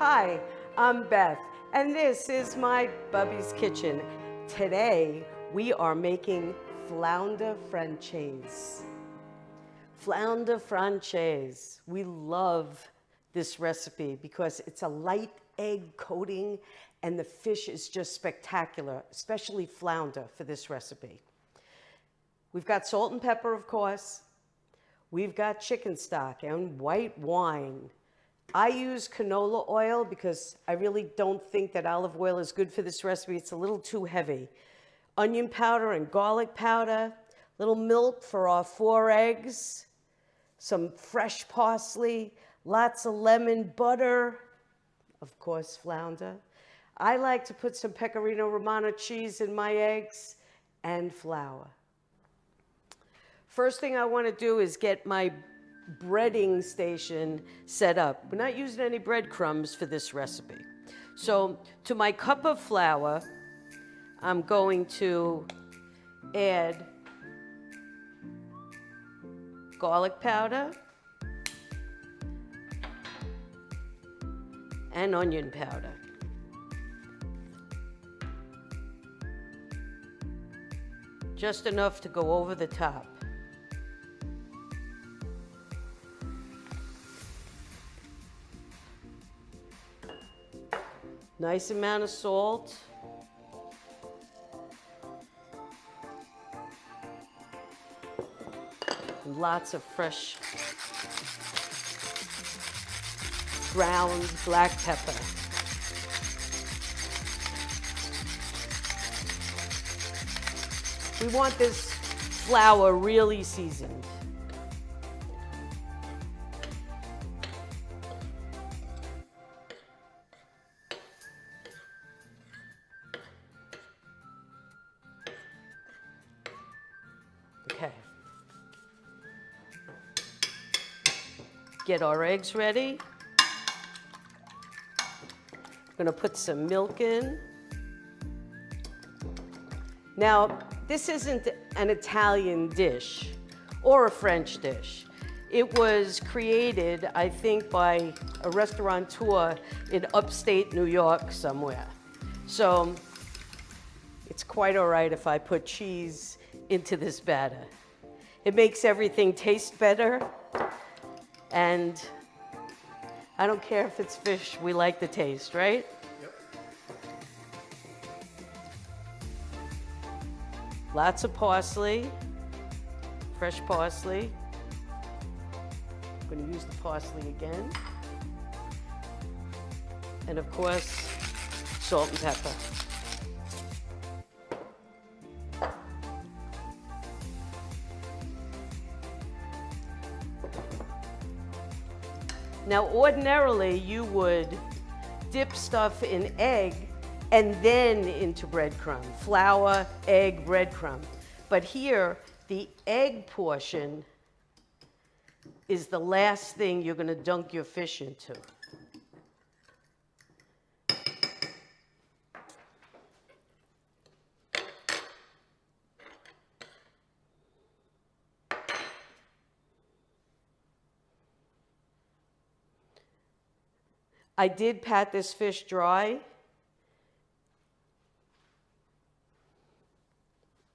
Hi, I'm Beth, and this is my Bubbies Kitchen. Today, we are making Flounder Francese. Flounder Francese. We love this recipe because it's a light egg coating and the fish is just spectacular, especially flounder for this recipe. We've got salt and pepper, of course. We've got chicken stock and white wine. I use canola oil because I really don't think that olive oil is good for this recipe. It's a little too heavy. Onion powder and garlic powder, little milk for our 4 eggs, some fresh parsley, lots of lemon, butter, of course, flounder. I like to put some pecorino romano cheese in my eggs and flour. First thing I want to do is get my breading station set up. We're not using any breadcrumbs for this recipe. So to my cup of flour, I'm going to add garlic powder and onion powder. Just enough to go over the top. Nice amount of salt. And lots of fresh ground black pepper. We want this flour really seasoned. Okay. Get our eggs ready. I'm going to put some milk in. Now, this isn't an Italian dish or a French dish. It was created, I think, by a restaurateur in upstate New York somewhere. So it's quite all right if I put cheese into this batter. It makes everything taste better, and I don't care if it's fish, we like the taste, right? Yep. Lots of parsley, fresh parsley. I'm going to use the parsley again. And of course, salt and pepper. Now, ordinarily, you would dip stuff in egg and then into breadcrumb, flour, egg, breadcrumb. But here, the egg portion is the last thing you're going to dunk your fish into. I did pat this fish dry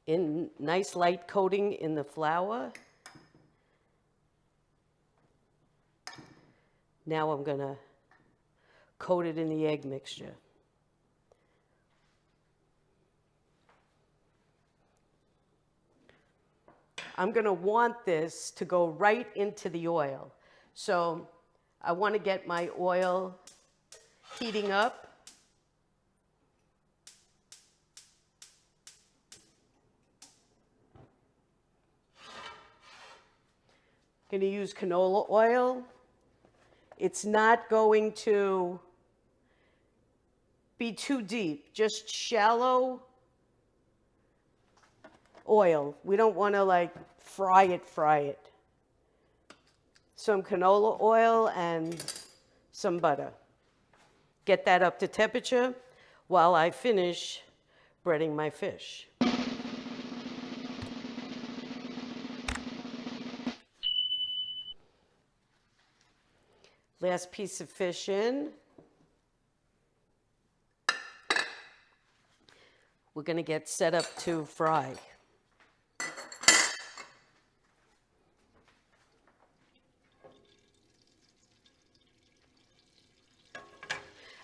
in nice light coating in the flour. Now I'm going to coat it in the egg mixture. I'm going to want this to go right into the oil. So I want to get my oil heating up. Going to use canola oil. It's not going to be too deep, just shallow oil. We don't want to like fry it. Some canola oil and some butter. Get that up to temperature while I finish breading my fish. Last piece of fish in. we're going to get set up to fry.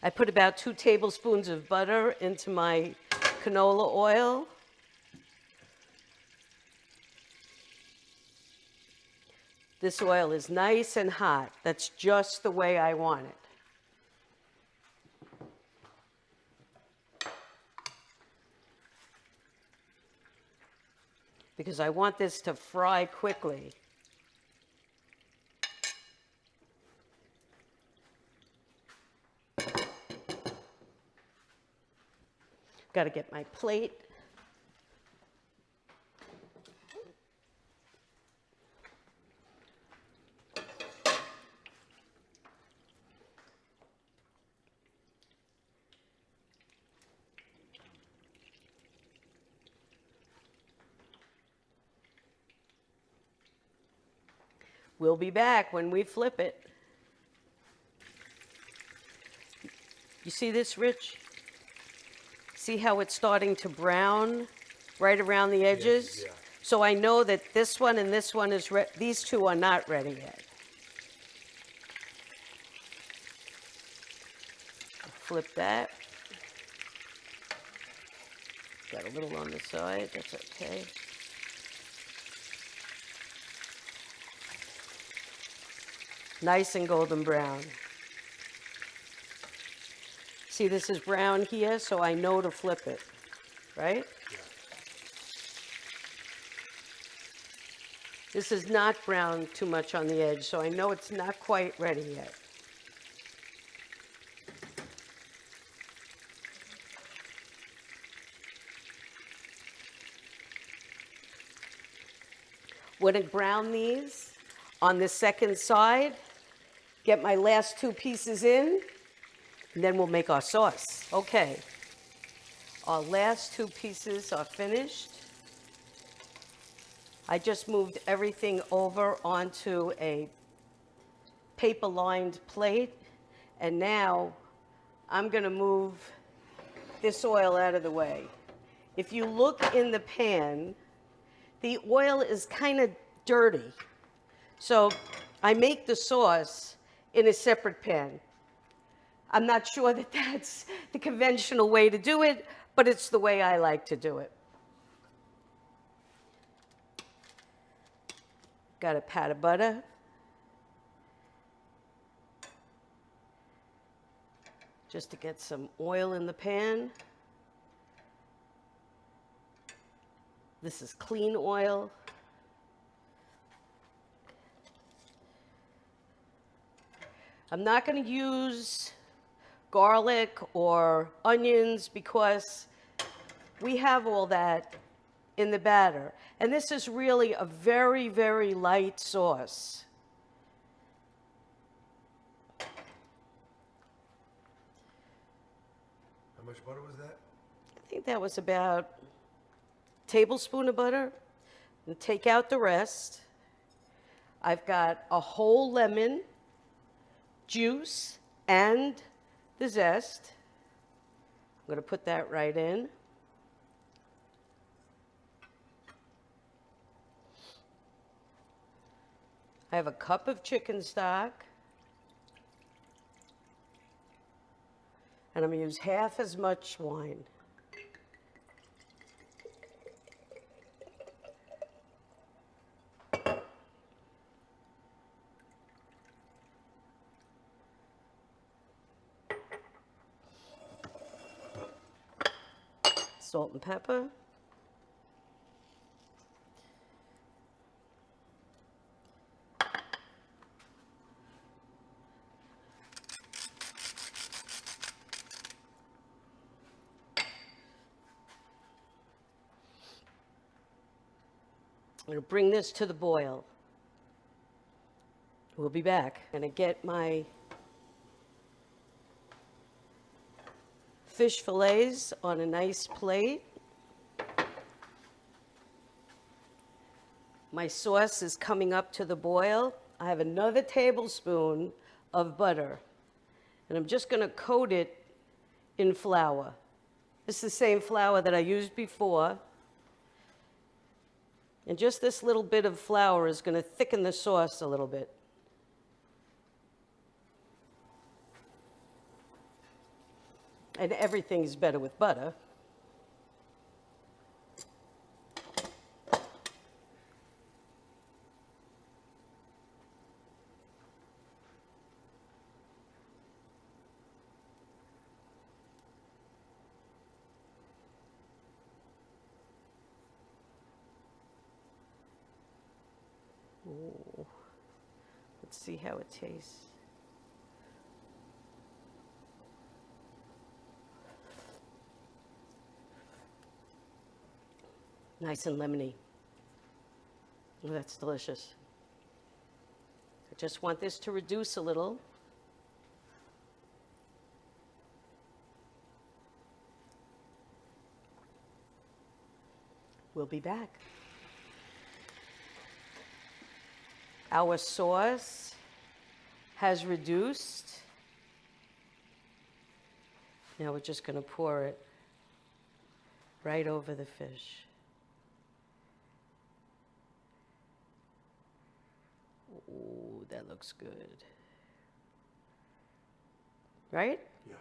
I put about 2 tablespoons of butter into my canola oil. This oil is nice and hot. That's just the way I want it. Because I want this to fry quickly. Got to get my plate. We'll be back when we flip it. You see this, Rich? See how it's starting to brown right around the edges? Yeah. So I know that this one and this one is ready. These two are not ready yet. Flip that. Got a little on the side, that's okay. Nice and golden brown. See, this is brown here, so I know to flip it, right? Yeah. This is not brown too much on the edge, so I know it's not quite ready yet. When I brown these on the second side, get my last 2 pieces in, and then we'll make our sauce. Okay, our last 2 pieces are finished. I just moved everything over onto a paper-lined plate, and now I'm going to move this oil out of the way. If you look in the pan, the oil is kind of dirty. So I make the sauce in a separate pan. I'm not sure that that's the conventional way to do it, but it's the way I like to do it. Got a pat of butter. Just to get some oil in the pan. This is clean oil. I'm not going to use garlic or onions because we have all that in the batter. And this is really a very, very light sauce. How much butter was that? I think that was about a tablespoon of butter. And take out the rest. I've got a whole lemon juice and the zest. I'm going to put that right in. I have a cup of chicken stock. And I'm going to use half as much wine. Salt and pepper. I'm going to bring this to the boil. We'll be back. I'm going to get my fish fillets on a nice plate. My sauce is coming up to the boil. I have another tablespoon of butter, and I'm just going to coat it in flour. This is the same flour that I used before. And just this little bit of flour is going to thicken the sauce a little bit. And everything's better with butter. Ooh. Let's see how it tastes. Nice and lemony. Oh, that's delicious. I just want this to reduce a little. We'll be back. Our sauce has reduced. Now we're just going to pour it right over the fish. Ooh, that looks good. Right? Yeah.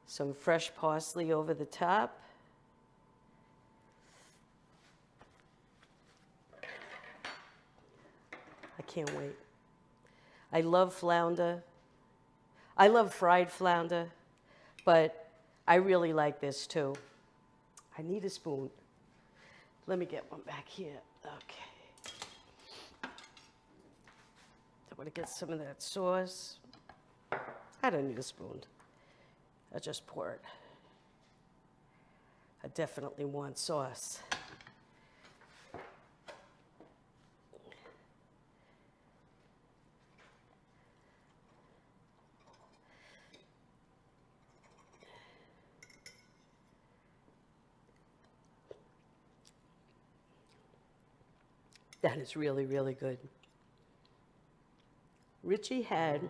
Some fresh parsley over the top. I can't wait. I love flounder. I love fried flounder, but I really like this too. I need a spoon. Let me get one back here. Okay. I want to get some of that sauce. I don't need a spoon. I just pour it. I definitely want sauce. That is really, really good. Richie had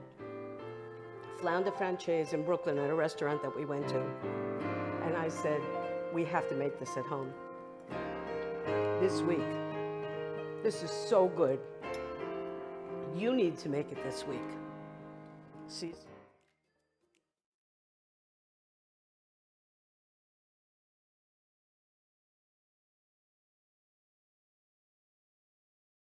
Flounder Francese in Brooklyn at a restaurant that we went to. And I said, we have to make this at home this week. This is so good. You need to make it this week. See?